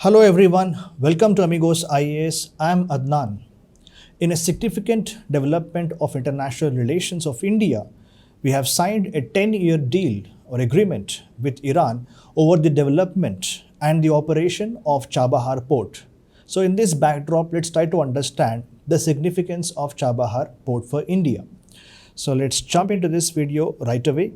Hello everyone, welcome to Amigos IAS. I am Adnan. In a significant development of international relations of India, we have signed a 10-year deal or agreement with Iran over the development and the operation of CHABAHAR port. So in this backdrop, let's try to understand the significance of CHABAHAR port for India. So let's jump into this video right away.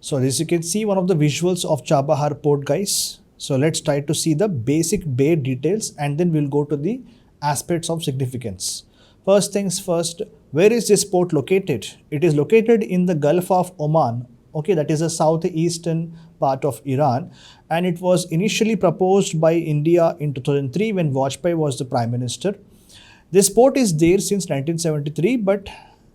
So as you can see, one of the visuals of CHABAHAR port, guys. So let's try to see the basic bare details and then we'll go to the aspects of significance. First things first, where is this port located? It is located in the Gulf of Oman. Okay, that is a southeastern part of Iran, and it was initially proposed by India in 2003 when Vajpayee was the Prime Minister. This port is there since 1973, but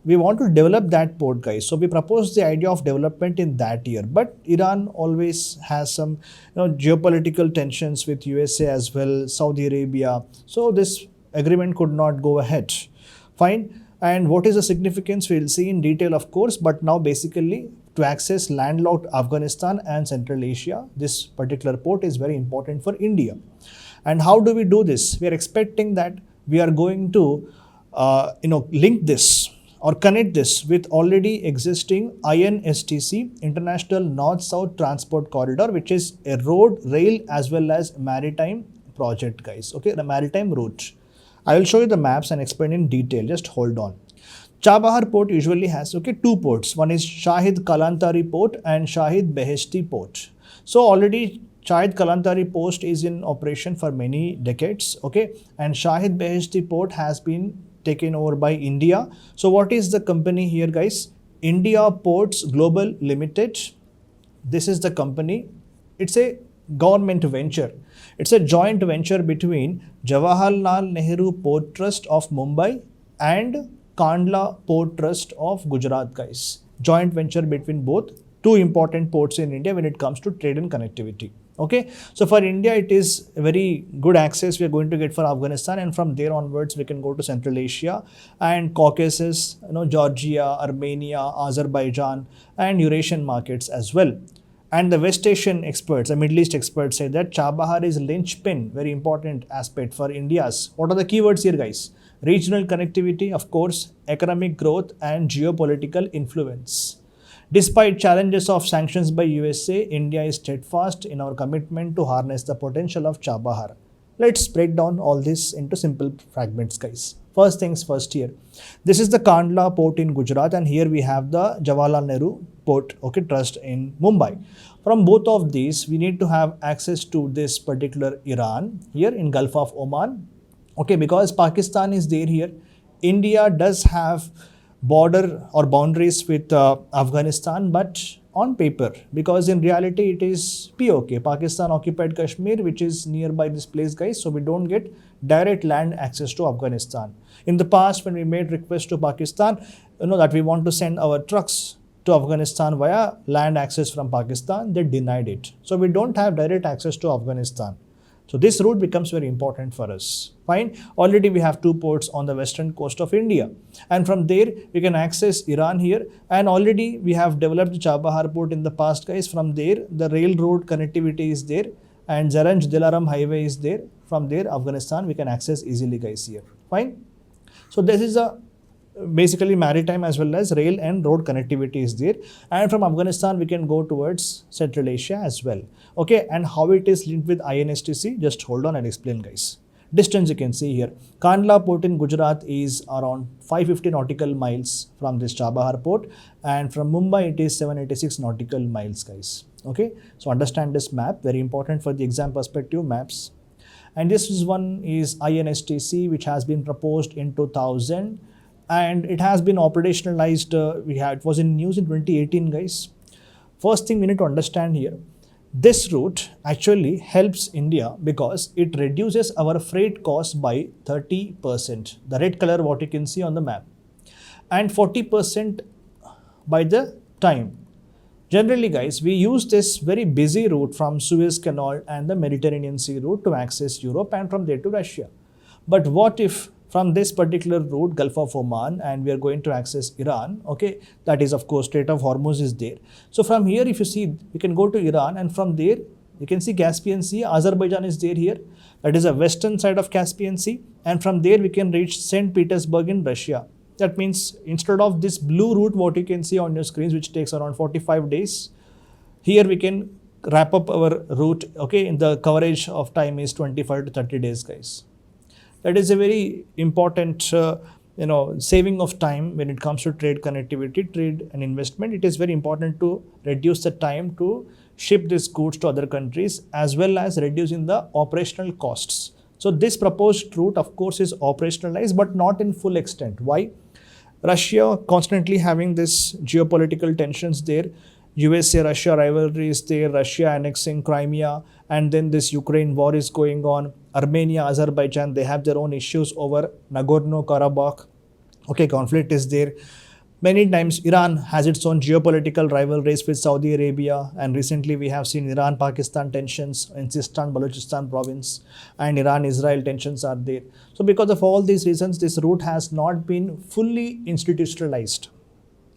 we want to develop that port, guys. So we proposed the idea of development in that year, but Iran always has some geopolitical tensions with USA as well, Saudi Arabia. So this agreement could not go ahead. Fine. And what is the significance? We'll see in detail, of course, but now basically to access landlocked Afghanistan and Central Asia, this particular port is very important for India. And how do we do this? We are expecting that we are going to link this or connect this with already existing INSTC, International North-South Transport Corridor, which is a road, rail as well as maritime project, guys. Okay, the maritime route. I will show you the maps and explain in detail. Just hold on. CHABAHAR port usually has two ports. One is Shahid Kalantari port and Shahid Beheshti port. So already Shahid Kalantari port is in operation for many decades. Okay, and Shahid Beheshti port has been taken over by India. So what is the company here, guys? India Ports Global Limited. This is the company. It's a government venture. It's a joint venture between Jawaharlal Nehru Port Trust of Mumbai and Kandla Port Trust of Gujarat, guys. Joint venture between both, two important ports in India when it comes to trade and connectivity. Okay, so for India, it is a very good access we are going to get for Afghanistan, and from there onwards, we can go to Central Asia and Caucasus, Georgia, Armenia, Azerbaijan, and Eurasian markets as well. And the West Asian experts, the Middle East experts say that CHABAHAR is linchpin, very important aspect for India's. What are the keywords here, guys? Regional connectivity, of course, economic growth, and geopolitical influence. Despite challenges of sanctions by USA, India is steadfast in our commitment to harness the potential of CHABAHAR. Let's break down all this into simple fragments, guys. First things first here. This is the Kandla port in Gujarat, and here we have the Jawaharlal Nehru Port Trust in Mumbai. From both of these, we need to have access to this particular Iran here in Gulf of Oman. Okay, because Pakistan is there here. India does have border or boundaries with Afghanistan, but on paper, because in reality it is POK, Pakistan occupied Kashmir, which is nearby this place, guys. So we don't get direct land access to Afghanistan. In the past, when we made requests to Pakistan, that we want to send our trucks to Afghanistan via land access from Pakistan, they denied it. So we don't have direct access to Afghanistan. So this route becomes very important for us. Fine. Already we have two ports on the western coast of India. And from there, we can access Iran here. And already we have developed the CHABAHAR port in the past, guys. From there, the railroad connectivity is there. And Zaranj-Dilaram highway is there. From there, Afghanistan, we can access easily, guys, here. Fine. So this is a basically maritime as well as rail and road connectivity is there, and from Afghanistan we can go towards Central Asia as well. Okay, and how it is linked with INSTC, just hold on and explain, guys. Distance you can see here. Kandla port in Gujarat is around 550 nautical miles from this CHABAHAR port, and from Mumbai it is 786 nautical miles, guys. Okay, so understand this map, very important for the exam perspective maps. And this is one is INSTC, which has been proposed in 2000. And it has been operationalized, it was in news in 2018, guys. First thing we need to understand here, this route actually helps India because it reduces our freight cost by 30%. The red color what you can see on the map. And 40% by the time. Generally, guys, we use this very busy route from Suez Canal and the Mediterranean Sea route to access Europe and from there to Russia. But what if from this particular route, Gulf of Oman, and we are going to access Iran, okay, that is of course Strait of Hormuz is there. So from here, if you see, we can go to Iran, and from there You can see Caspian Sea, Azerbaijan is there here. That is the western side of Caspian Sea. And from there we can reach St. Petersburg in Russia. That means instead of this blue route, what you can see on your screens, which takes around 45 days, here we can wrap up our route, okay, in the coverage of time is 25 to 30 days, guys. That is a very important saving of time when it comes to trade connectivity, trade and investment. It is very important to reduce the time to ship these goods to other countries, as well as reducing the operational costs. So this proposed route, of course, is operationalized, but not in full extent. Why? Russia constantly having this geopolitical tensions there. USA-Russia rivalry is there, Russia annexing Crimea, and then this Ukraine war is going on. Armenia, Azerbaijan, they have their own issues over Nagorno-Karabakh. Okay, conflict is there. Many times Iran has its own geopolitical rivalries with Saudi Arabia, and recently we have seen Iran-Pakistan tensions in Sistan-Balochistan province, and Iran-Israel tensions are there. So because of all these reasons, this route has not been fully institutionalized.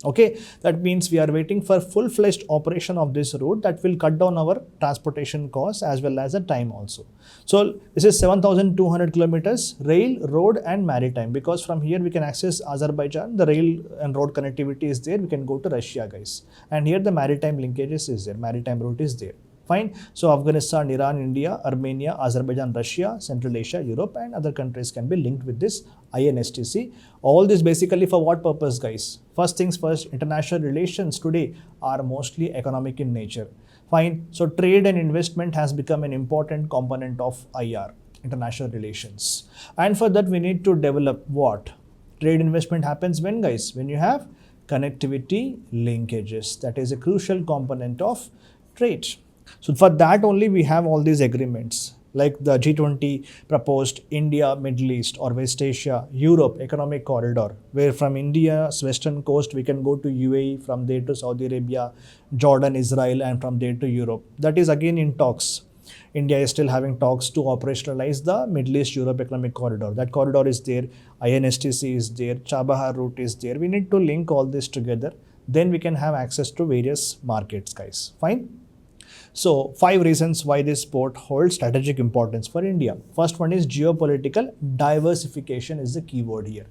Okay, that means we are waiting for full-fledged operation of this route that will cut down our transportation costs as well as the time also. So this is 7,200 kilometers rail, road and maritime, because from here we can access Azerbaijan, the rail and road connectivity is there, we can go to Russia, guys. And here the maritime linkages is there, maritime route is there. Fine. So Afghanistan, Iran, India, Armenia, Azerbaijan, Russia, Central Asia, Europe and other countries can be linked with this INSTC. All this basically for what purpose, guys? First things first, international relations today are mostly economic in nature. Fine. So trade and investment has become an important component of IR, international relations. And for that we need to develop what? Trade investment happens when, guys? When you have connectivity linkages. That is a crucial component of trade. So for that only we have all these agreements like the G20 proposed India, Middle East or West Asia, Europe economic corridor, where from India's western coast we can go to UAE, from there to Saudi Arabia, Jordan, Israel and from there to Europe. That is again in talks. India is still having talks to operationalize the Middle East Europe economic corridor. That corridor is there, INSTC is there, CHABAHAR route is there. We need to link all this together. Then we can have access to various markets, guys. Fine. So 5 reasons why this port holds strategic importance for India. First one is geopolitical diversification is the keyword here.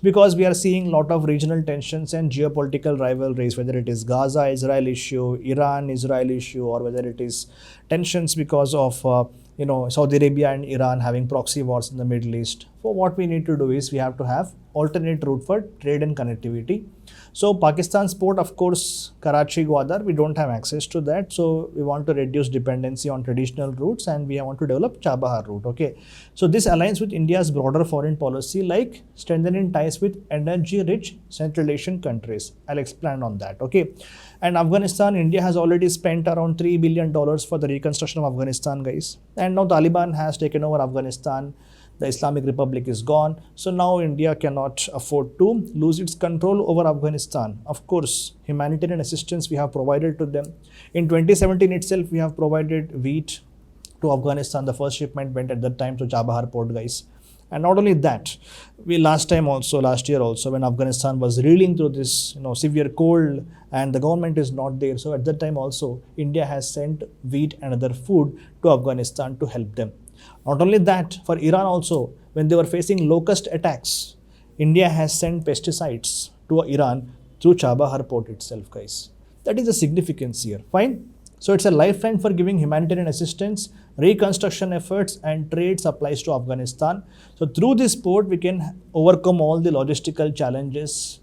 Because we are seeing a lot of regional tensions and geopolitical rivalries, whether it is Gaza-Israel issue, Iran-Israel issue, or whether it is tensions because of Saudi Arabia and Iran having proxy wars in the Middle East. So what we need to do is we have to have alternate route for trade and connectivity. So Pakistan's port, of course, Karachi, Gwadar, we don't have access to that. So we want to reduce dependency on traditional routes and we want to develop CHABAHAR route. Okay. So this aligns with India's broader foreign policy like strengthening ties with energy-rich Central Asian countries. I'll explain on that. Okay. And Afghanistan, India has already spent around $3 billion for the reconstruction of Afghanistan, guys. And now Taliban has taken over Afghanistan. The Islamic Republic is gone. So now India cannot afford to lose its control over Afghanistan. Of course, humanitarian assistance we have provided to them. In 2017 itself, we have provided wheat to Afghanistan. The first shipment went at that time to CHABAHAR port, guys. And not only that, last year also, when Afghanistan was reeling through this severe cold and the government is not there. So at that time also, India has sent wheat and other food to Afghanistan to help them. Not only that, for Iran also, when they were facing locust attacks, India has sent pesticides to Iran through CHABAHAR port itself, guys. That is the significance here. Fine. So it's a lifeline for giving humanitarian assistance, reconstruction efforts and trade supplies to Afghanistan. So through this port, we can overcome all the logistical challenges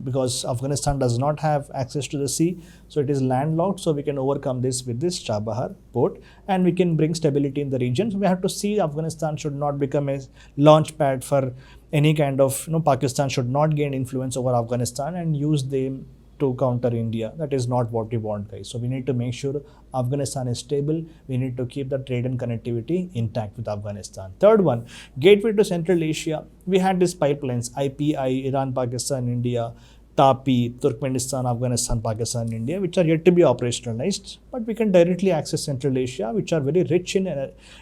because Afghanistan does not have access to the sea. So it is landlocked. So we can overcome this with this CHABAHAR port and we can bring stability in the region. So we have to see Afghanistan should not become a launch pad for any kind of, Pakistan should not gain influence over Afghanistan and use them to counter India. That is not what we want, guys. So we need to make sure Afghanistan is stable. We need to keep the trade and connectivity intact with Afghanistan. Third one, gateway to Central Asia. We had these pipelines, IPI, Iran, Pakistan, India, TAPI, Turkmenistan, Afghanistan, Pakistan, India, which are yet to be operationalized. But we can directly access Central Asia, which are very rich in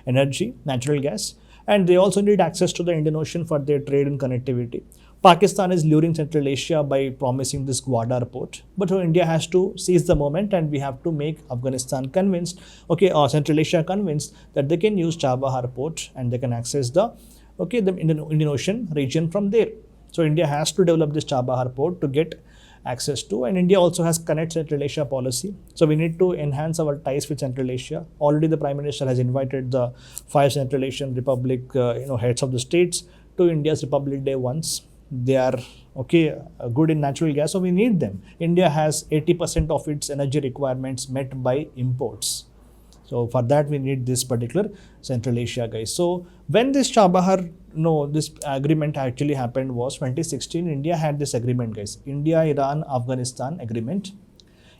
energy, natural gas. And they also need access to the Indian Ocean for their trade and connectivity. Pakistan is luring Central Asia by promising this Gwadar port. But so India has to seize the moment, and we have to make Afghanistan convinced, okay, or Central Asia convinced that they can use Chabahar port and they can access the Indian Ocean region from there. So India has to develop this Chabahar port to get access to, and India also has Connect Central Asia policy. So we need to enhance our ties with Central Asia. Already the Prime Minister has invited the 5 Central Asian Republic heads of the states to India's Republic Day once. They are good in natural gas, so we need them. India has 80% of its energy requirements met by imports. So for that we need this particular Central Asia, guys. So when this Chabahar, this agreement actually happened was 2016. India had this agreement, guys. India, Iran, Afghanistan agreement.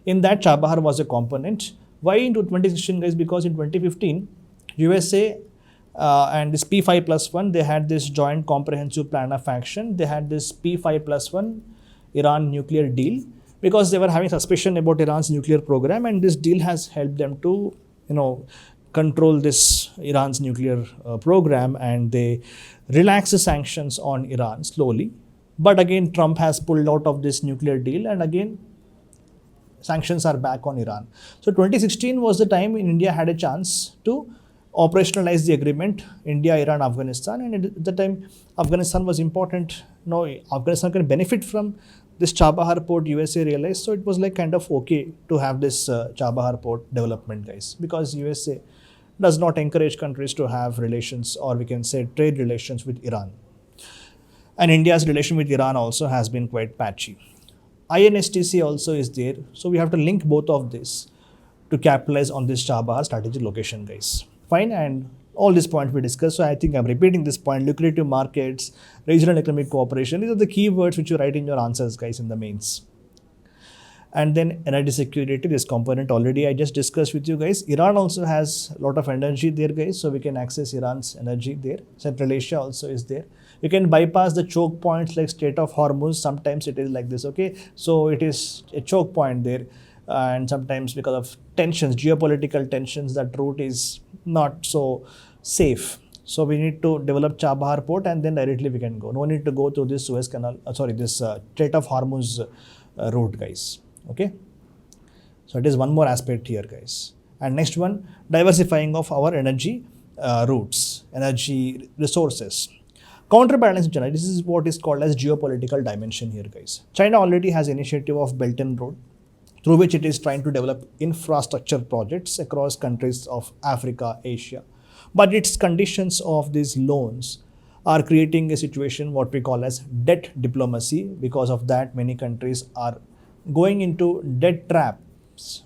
In that, Chabahar was a component. Why into 2016, guys? Because in 2015, USA and this P5+1, they had this joint comprehensive plan of action. They had this P5+1 Iran nuclear deal because they were having suspicion about Iran's nuclear program, and this deal has helped them to control this Iran's nuclear program, and they relax the sanctions on Iran slowly. But again, Trump has pulled out of this nuclear deal, and again, sanctions are back on Iran. So 2016 was the time India had a chance to operationalize the agreement, India, Iran, Afghanistan, and at the time, Afghanistan was important. Afghanistan can benefit from this Chabahar port, USA realized. So it was like kind of okay to have this Chabahar port development, guys, because USA does not encourage countries to have relations, or we can say trade relations, with Iran. And India's relation with Iran also has been quite patchy. INSTC also is there. So we have to link both of this to capitalize on this Chabahar strategic location, guys. Fine, and all these points we discussed. So I think I'm repeating this point: lucrative markets, regional economic cooperation. These are the key words which you write in your answers, guys, in the mains. And then energy security, this component already I just discussed with you guys. Iran also has a lot of energy there, guys, so we can access Iran's energy there. Central Asia also is there. You can bypass the choke points like Strait of Hormuz. Sometimes it is like this, okay? So it is a choke point there, and sometimes because of tensions, geopolitical tensions, that route is not so safe. So we need to develop Chabahar port, and then directly we can go. No need to go through this Suez Canal, this Strait of Hormuz route, guys. Okay, so it is one more aspect here, guys. And next one, diversifying of our energy routes, energy resources. Counterbalance China, this is what is called as geopolitical dimension here, guys. China already has initiative of Belt and Road, through which it is trying to develop infrastructure projects across countries of Africa, Asia. But its conditions of these loans are creating a situation what we call as debt diplomacy. Because of that, many countries are going into debt traps,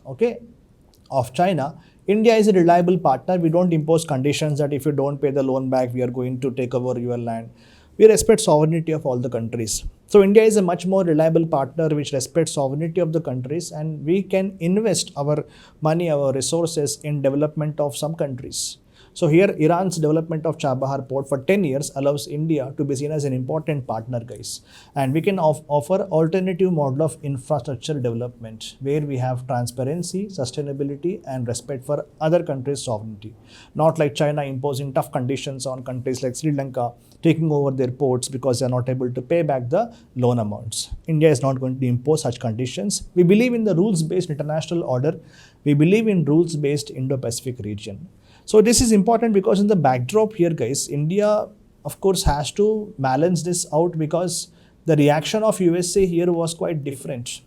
of China. India is a reliable partner. We don't impose conditions that if you don't pay the loan back, we are going to take over your land. We respect sovereignty of all the countries. So India is a much more reliable partner which respects sovereignty of the countries, and we can invest our money, our resources in development of some countries. So here, Iran's development of Chabahar port for 10 years allows India to be seen as an important partner, guys. And we can offer alternative model of infrastructure development where we have transparency, sustainability, and respect for other countries' sovereignty. Not like China imposing tough conditions on countries like Sri Lanka, taking over their ports because they are not able to pay back the loan amounts. India is not going to impose such conditions. We believe in the rules-based international order. We believe in rules-based Indo-Pacific region. So this is important because in the backdrop here, guys, India, of course, has to balance this out because the reaction of USA here was quite different.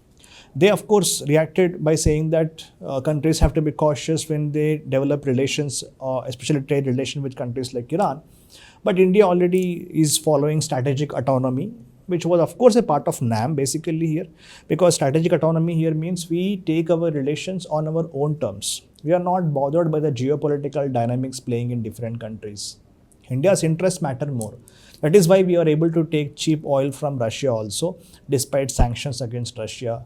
They, of course, reacted by saying that countries have to be cautious when they develop relations, especially trade relations with countries like Iran. But India already is following strategic autonomy, which was, of course, a part of NAM basically here, because strategic autonomy here means we take our relations on our own terms. We are not bothered by the geopolitical dynamics playing in different countries. India's interests matter more. That is why we are able to take cheap oil from Russia also, despite sanctions against Russia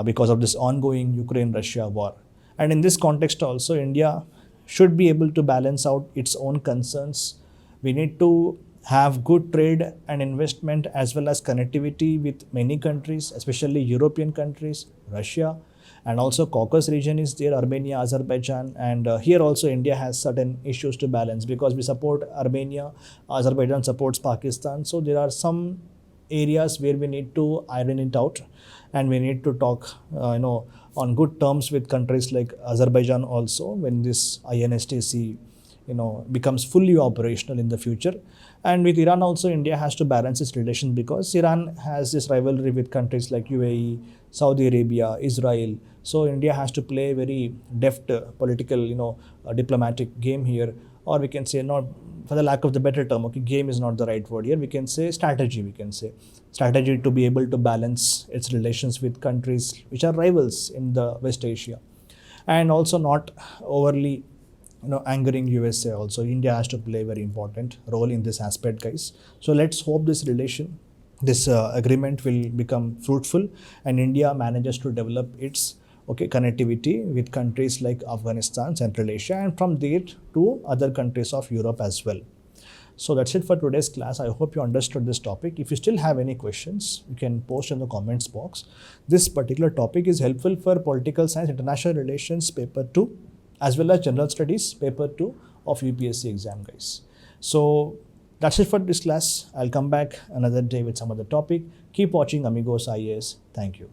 because of this ongoing Ukraine-Russia war. And in this context also, India should be able to balance out its own concerns. We need to have good trade and investment as well as connectivity with many countries, especially European countries, Russia, and also Caucasus region is there, Armenia, Azerbaijan, and here also India has certain issues to balance because we support Armenia, Azerbaijan supports Pakistan. So there are some areas where we need to iron it out, and we need to talk, on good terms with countries like Azerbaijan also when this INSTC, becomes fully operational in the future. And with Iran also, India has to balance its relation because Iran has this rivalry with countries like UAE, Saudi Arabia, Israel. So India has to play a very deft political, diplomatic game here, or we can say, not for the lack of the better term, okay, game is not the right word here. We can say strategy. We can say strategy to be able to balance its relations with countries which are rivals in the West Asia, and also not overly angering USA also. India has to play a very important role in this aspect, guys. So let's hope this agreement will become fruitful, and India manages to develop its connectivity with countries like Afghanistan, Central Asia, and from there to other countries of Europe as well. So that's it for today's class. I hope you understood this topic. If you still have any questions, you can post in the comments box. This particular topic is helpful for political science, international relations, paper 2, as well as general studies, paper 2 of UPSC exam, guys. So that's it for this class. I'll come back another day with some other topic. Keep watching Amigos IAS. Thank you.